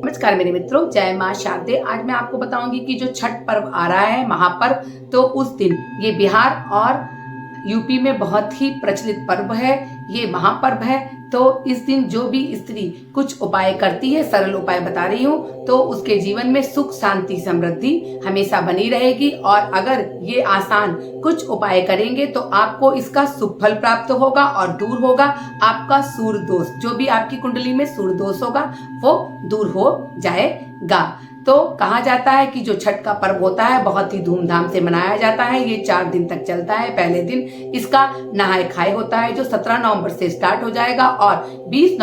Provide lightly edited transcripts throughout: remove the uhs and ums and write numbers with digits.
नमस्कार मेरे मित्रों, जय मां शारदे। आज मैं आपको बताऊंगी कि जो छठ पर्व आ रहा है, महापर्व, तो उस दिन ये बिहार और यूपी में बहुत ही प्रचलित पर्व है। ये महापर्व है। तो इस दिन जो भी स्त्री कुछ उपाय करती है, सरल उपाय बता रही हूँ, तो उसके जीवन में सुख शांति समृद्धि हमेशा बनी रहेगी। और अगर ये आसान कुछ उपाय करेंगे तो आपको इसका सुख फल प्राप्त होगा और दूर होगा आपका सूर्य दोष। जो भी आपकी कुंडली में सूर्य दोष होगा वो दूर हो जाएगा। तो कहा जाता है कि जो छठ का पर्व होता है बहुत ही धूमधाम से मनाया जाता है। ये 4 दिन तक चलता है। पहले दिन इसका नहाय खाए होता है जो 17 नवंबर से स्टार्ट हो जाएगा और 20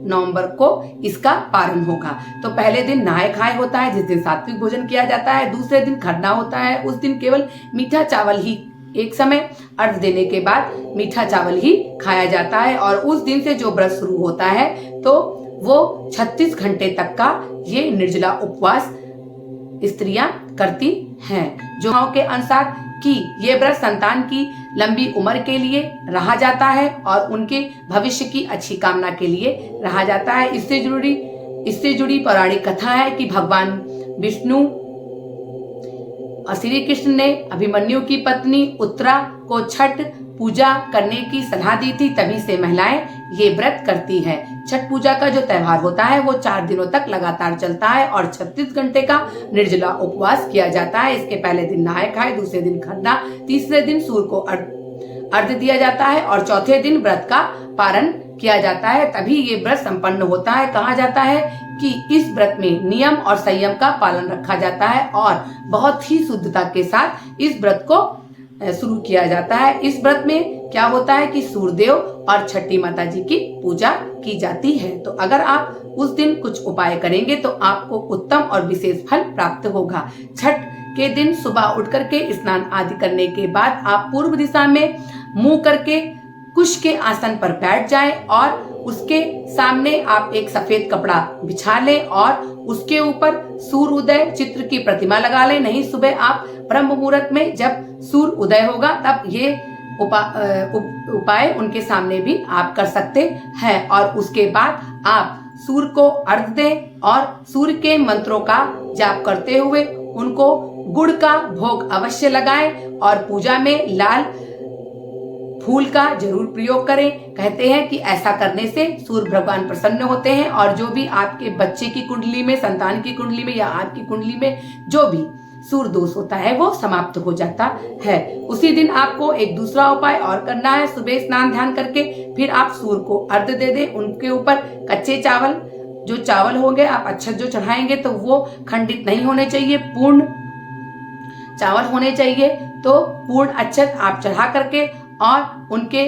नवंबर को इसका पारण होगा। तो पहले दिन नहाय खाए होता है जिस दिन सात्विक भोजन किया जाता है। दूसरे दिन खरना होता है। उस दिन केवल मीठा चावल ही एक समय अर्घ देने के बाद मीठा चावल ही खाया जाता है। और उस दिन से जो व्रत शुरू होता है तो वो 36 घंटे तक का ये निर्जला उपवास स्त्रियां करती हैं। जो के अनुसार कि ये व्रत संतान की लंबी उम्र के लिए रहा जाता है और उनके भविष्य की अच्छी कामना के लिए रहा जाता है। इससे जुड़ी पौराणिक कथा है कि भगवान विष्णु और श्री कृष्ण ने अभिमन्यु की पत्नी उत्तरा को छठ पूजा करने की सलाह दी थी। तभी से महिलाएं ये व्रत करती हैं। छठ पूजा का जो त्योहार होता है वो 4 दिनों तक लगातार चलता है और 36 घंटे का निर्जला उपवास किया जाता है। इसके पहले दिन नहाय खाए, दूसरे दिन खरना, तीसरे दिन सूर्य को अर्घ्य दिया जाता है और चौथे दिन व्रत का पारण किया जाता है। तभी ये व्रत संपन्न होता है। कहा जाता है कि इस व्रत में नियम और संयम का पालन रखा जाता है और बहुत ही शुद्धता के साथ इस व्रत को शुरू किया जाता है। इस व्रत में क्या होता है कि सूर्यदेव और छठी माता जी की पूजा की जाती है। तो अगर आप उस दिन कुछ उपाय करेंगे तो आपको उत्तम और विशेष फल प्राप्त होगा। छठ के दिन सुबह उठ करके स्नान आदि करने के बाद आप पूर्व दिशा में मुंह करके कुश के आसन पर बैठ जाएं और उसके सामने आप एक सफेद कपड़ा बिछा लें और उसके ऊपर सूर्य उदय चित्र की प्रतिमा लगा लें। नहीं, सुबह आप ब्रह्म मुहूर्त में जब सूर्य उदय होगा तब ये उपाय उनके सामने भी आप कर सकते हैं। और उसके बाद आप सूर्य को अर्घ्य दें और सूर्य के मंत्रों का जाप करते हुए उनको गुड़ का भोग अवश्य लगाएं और पूजा में लाल फूल का जरूर प्रयोग करें। कहते हैं कि ऐसा करने से सूर्य भगवान प्रसन्न होते हैं और जो भी आपके बच्चे की कुंडली में, संतान की कुंडली में या आपकी कुंडली में जो भी सूर्य दोष होता है वो समाप्त हो जाता है। उसी दिन आपको एक दूसरा उपाय और करना है। सुबह स्नान ध्यान करके फिर आप सूर्य को अर्घ्य दे दें। उनके ऊपर कच्चे चावल जो चावल होंगे आप अक्षत जो चढ़ाएंगे तो वो खंडित नहीं होने चाहिए, पूर्ण चावल होने चाहिए। तो पूर्ण अक्षत आप चढ़ा करके और उनके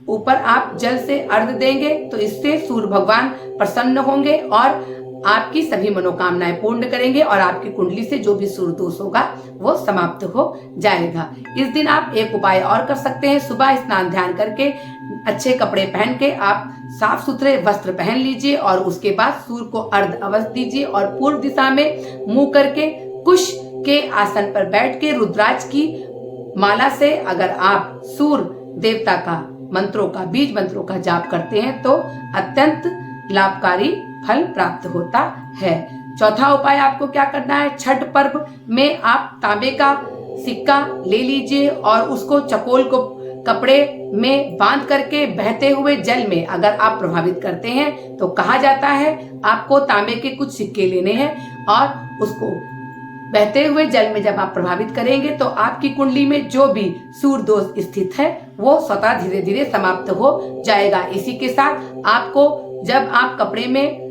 ऊपर आप जल से अर्घ्य देंगे तो इससे सूर्य भगवान प्रसन्न होंगे और आपकी सभी मनोकामनाएं पूर्ण करेंगे और आपकी कुंडली से जो भी सूर्य दोष होगा वो समाप्त हो जाएगा। इस दिन आप एक उपाय और कर सकते हैं। सुबह स्नान ध्यान करके अच्छे कपड़े पहन के आप साफ सुथरे वस्त्र पहन लीजिए और उसके बाद सूर्य को अर्घ्य अवश्य दीजिए और पूर्व दिशा में मुंह करके कुश के आसन पर बैठ के रुद्राक्ष की माला से अगर आप सूर्य देवता का मंत्रों का, बीज मंत्रों का जाप करते हैं तो अत्यंत लाभकारी फल प्राप्त होता है। चौथा उपाय आपको क्या करना है, छठ पर्व में आप तांबे का सिक्का ले लीजिए और उसको चकोल को कपड़े में बांध करके बहते हुए जल में अगर आप प्रभावित करते हैं तो कहा जाता है आपको तांबे के कुछ सिक्के लेने हैं और उसको बहते हुए जल में जब आप प्रभावित करेंगे तो आपकी कुंडली में जो भी सूर्य दोष स्थित है वो स्वतः धीरे धीरे समाप्त हो जाएगा। इसी के साथ आपको जब आप कपड़े में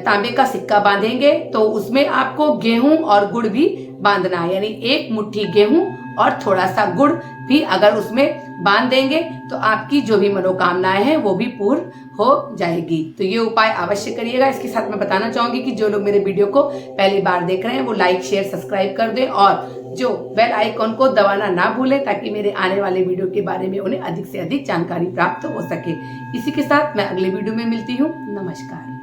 तांबे का सिक्का बांधेंगे तो उसमें आपको गेहूं और गुड़ भी बांधना है, यानी 1 मुट्ठी गेहूं और थोड़ा सा गुड़ भी अगर उसमें बांध देंगे तो आपकी जो भी मनोकामनाएं हैं वो भी पूर्ण हो जाएगी। तो ये उपाय अवश्य करिएगा। इसके साथ मैं बताना चाहूंगी कि जो लोग मेरे वीडियो को पहली बार देख रहे हैं वो लाइक शेयर सब्सक्राइब कर दें और जो बेल आइकॉन को दबाना ना भूलें ताकि मेरे आने वाले वीडियो के बारे में उन्हें अधिक से अधिक जानकारी प्राप्त हो सके। इसी के साथ मैं अगले वीडियो में मिलती हूँ। नमस्कार।